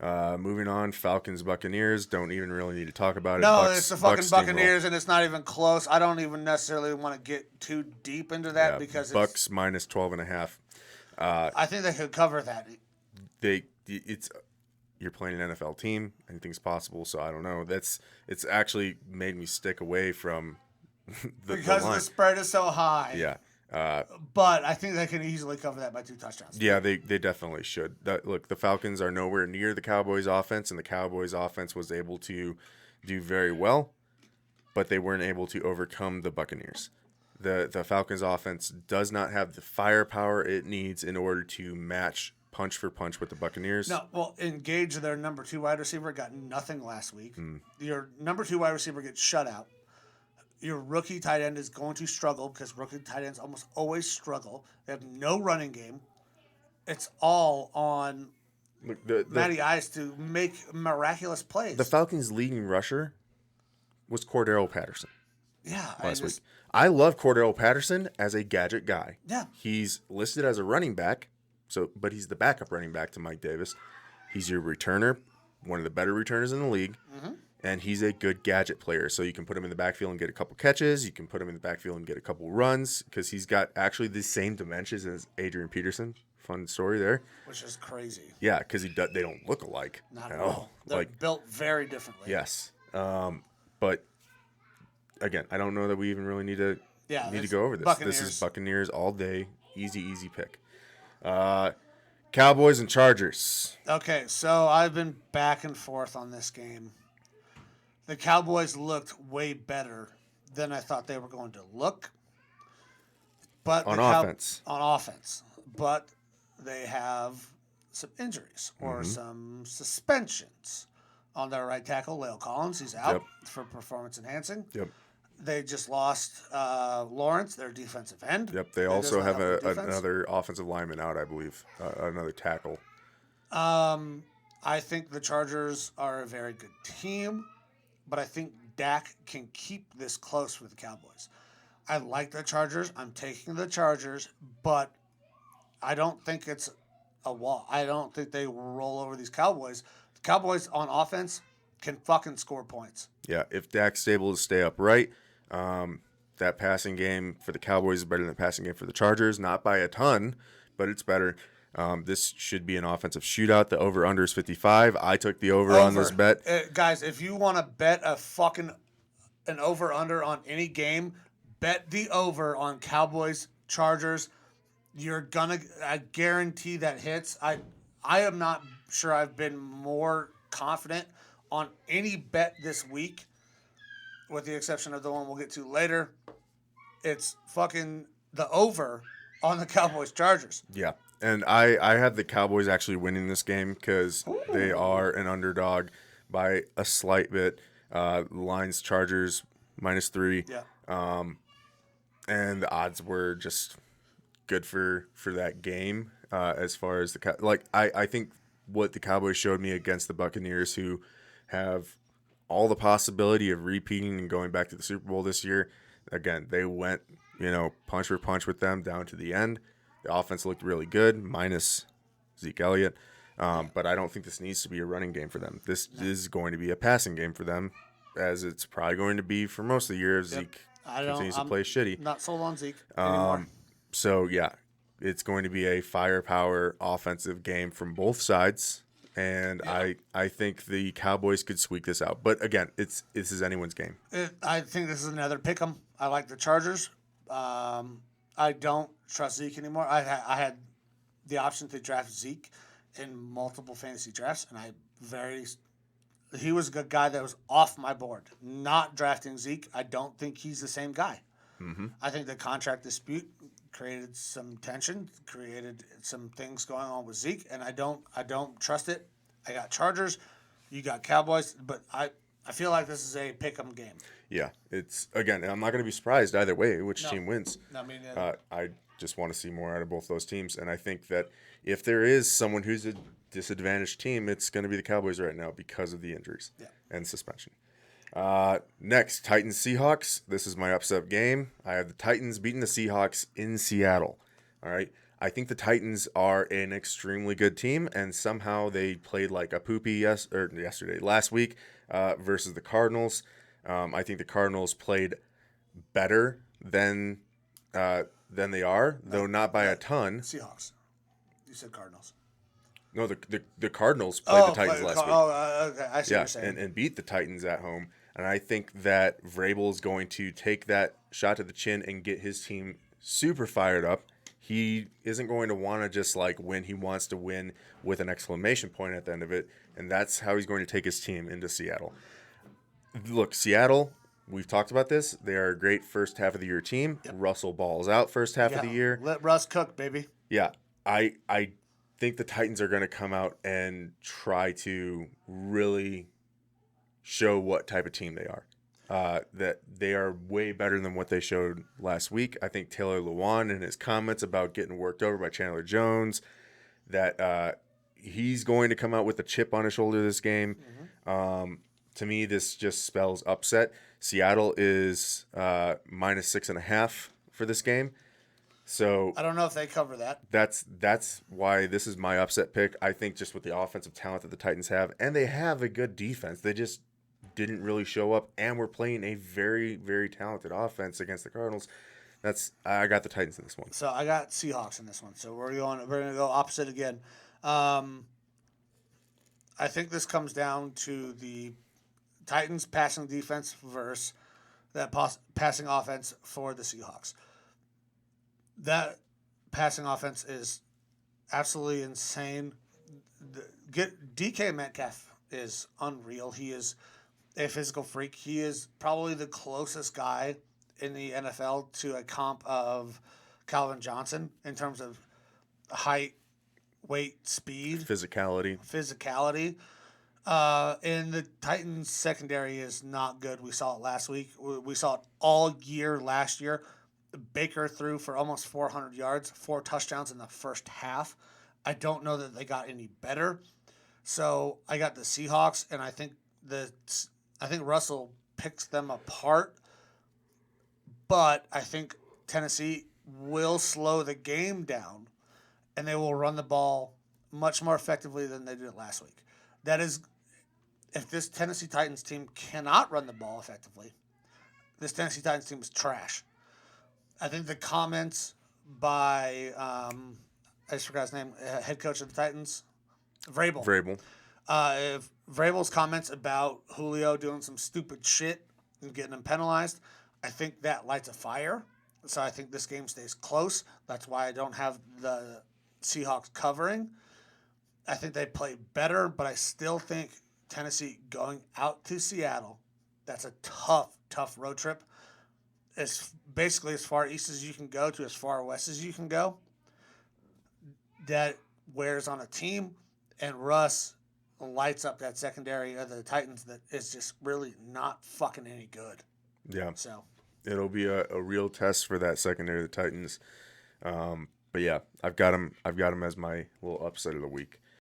Moving on, Falcons, Buccaneers. Don't even really need to talk about it. No, Bucks, it's the fucking Bucks Buccaneers, steamroll. and it's not even close. I don't even necessarily want to get too deep into that Yeah, because Bucks minus 12.5. I think they could cover that. It's you're playing an NFL team. Anything's possible. So I don't know. It's actually made me stick away from Because line. the spread is so high. Yeah. But I think they can easily cover that by 2 touchdowns. Yeah, they definitely should. Look, the Falcons are nowhere near the Cowboys' offense, and the Cowboys' offense was able to do very well, but they weren't able to overcome the Buccaneers. The Falcons' offense does not have the firepower it needs in order to match punch for punch with the Buccaneers. No, well, Engage, their number 2 wide receiver, got nothing last week. Your number 2 wide receiver gets shut out. Your rookie tight end is going to struggle because rookie tight ends almost always struggle. They have no running game. It's all on Look, Matty Ice to make miraculous plays. the Falcons' leading rusher was Cordero Patterson yeah, last week. I love Cordero Patterson as a gadget guy. Yeah. He's listed as a running back, but he's the backup running back to Mike Davis. He's your returner, one of the better returners in the league, and he's a good gadget player. So you can put him in the backfield and get a couple catches. You can put him in the backfield and get a couple runs because he's got actually the same dimensions as Adrian Peterson. Fun story there. Which is crazy. Yeah, because they don't look alike. Not at all. They're built very differently. Yes. But again, I don't know that we even really need to go over this. Buccaneers. This is Buccaneers all day. Easy pick. Cowboys and Chargers. Okay, so I've been back and forth on this game. The Cowboys looked way better than I thought they were going to look. But On offense. On offense. But they have some injuries or some suspensions on their right tackle, Lale Collins. He's out for performance enhancing. Yep. They just lost Lawrence, their defensive end. Yep. They also have another offensive lineman out, I believe, another tackle. I think the Chargers are a very good team, but I think Dak can keep this close with the Cowboys. I like the Chargers. I'm taking the Chargers, but I don't think it's a wall. I don't think they roll over these Cowboys. The Cowboys on offense can fucking score points. Yeah, if Dak's able to stay upright, that passing game for the Cowboys is better than the passing game for the Chargers. Not by a ton, but it's better. This should be an offensive shootout. The over-under is 55. I took the over on this bet. Guys, if you want to bet an over-under on any game, bet the over on Cowboys, Chargers. I guarantee that hits. I am not sure I've been more confident on any bet this week, with the exception of the one we'll get to later. It's fucking the over on the Cowboys Chargers. Yeah. And I had the Cowboys actually winning this game because they are an underdog by a slight bit. Lions Chargers -3. Yeah. And the odds were just good for that game as far as I think what the Cowboys showed me against the Buccaneers, who have all the possibility of repeating and going back to the Super Bowl this year. Again, they went, punch for punch with them down to the end. The offense looked really good, minus Zeke Elliott. But I don't think this needs to be a running game for them. This is going to be a passing game for them, as it's probably going to be for most of the year if Zeke continues to play shitty. Not sold on Zeke anymore. So, yeah, it's going to be a firepower offensive game from both sides. And I think the Cowboys could squeak this out. But, again, this is anyone's game. I think this is another pick 'em. I like the Chargers. I don't trust Zeke anymore. I had the option to draft Zeke in multiple fantasy drafts, and he was a good guy that was off my board. Not drafting Zeke, I don't think he's the same guy. Mm-hmm. I think the contract dispute created some tension, created some things going on with Zeke, and I don't trust it. I got Chargers, you got Cowboys, but I feel like this is a pick 'em game. Yeah, again, I'm not going to be surprised either way which team wins. I mean, I just want to see more out of both those teams, and I think that if there is someone who's a disadvantaged team, it's going to be the Cowboys right now because of the injuries and suspension. Next, Titans Seahawks. This is my upset game. I have the Titans beating the Seahawks in Seattle. All right. I think the Titans are an extremely good team, and somehow they played like a poopy last week versus the Cardinals. I think the Cardinals played better than they are, though not by a ton. Seahawks. You said Cardinals. No, the Cardinals played the Titans last week. Okay. I see what you're saying. And beat the Titans at home. And I think that Vrabel is going to take that shot to the chin and get his team super fired up. He isn't going to want to just like win. He wants to win with an exclamation point at the end of it. And that's how he's going to take his team into Seattle. Look, Seattle, we've talked about this. They are a great first half of the year team. Yep. Russell balls out first half of the year. Let Russ cook, baby. Yeah. I think the Titans are going to come out and try to really show what type of team they are. That they are way better than what they showed last week. I think Taylor Lewan and his comments about getting worked over by Chandler Jones, that he's going to come out with a chip on his shoulder this game. Mm-hmm. To me, this just spells upset. Seattle is -6.5 for this game. So I don't know if they cover that. That's why this is my upset pick. I think just with the offensive talent that the Titans have, and they have a good defense, they just didn't really show up, and we're playing a very, very talented offense against the Cardinals. I got the Titans in this one. So I got Seahawks in this one. So we're gonna go opposite again. I think this comes down to the Titans passing defense versus that passing offense for the Seahawks. That passing offense is absolutely insane. DK Metcalf is unreal. He is a physical freak. He is probably the closest guy in the NFL to a comp of Calvin Johnson in terms of height, weight, speed, physicality. And the Titans secondary is not good. We saw it last week. We saw it all year last year. Baker threw for almost 400 yards, 4 touchdowns in the first half. I don't know that they got any better. So I got the Seahawks, and I think Russell picks them apart. But I think Tennessee will slow the game down, and they will run the ball much more effectively than they did last week. That is, if this Tennessee Titans team cannot run the ball effectively, this Tennessee Titans team is trash. I think the comments by, I just forgot his name, head coach of the Titans, Vrabel. If Vrabel's comments about Julio doing some stupid shit and getting him penalized, I think that lights a fire. So I think this game stays close. That's why I don't have the Seahawks covering. I think they play better, but I still think Tennessee going out to Seattle, that's a tough road trip. It's basically as far east as you can go to as far west as you can go. That wears on a team, and Russ lights up that secondary of the Titans that is just really not fucking any good. Yeah. So it'll be a real test for that secondary of the Titans. But yeah, I've got them as my little upset of the week.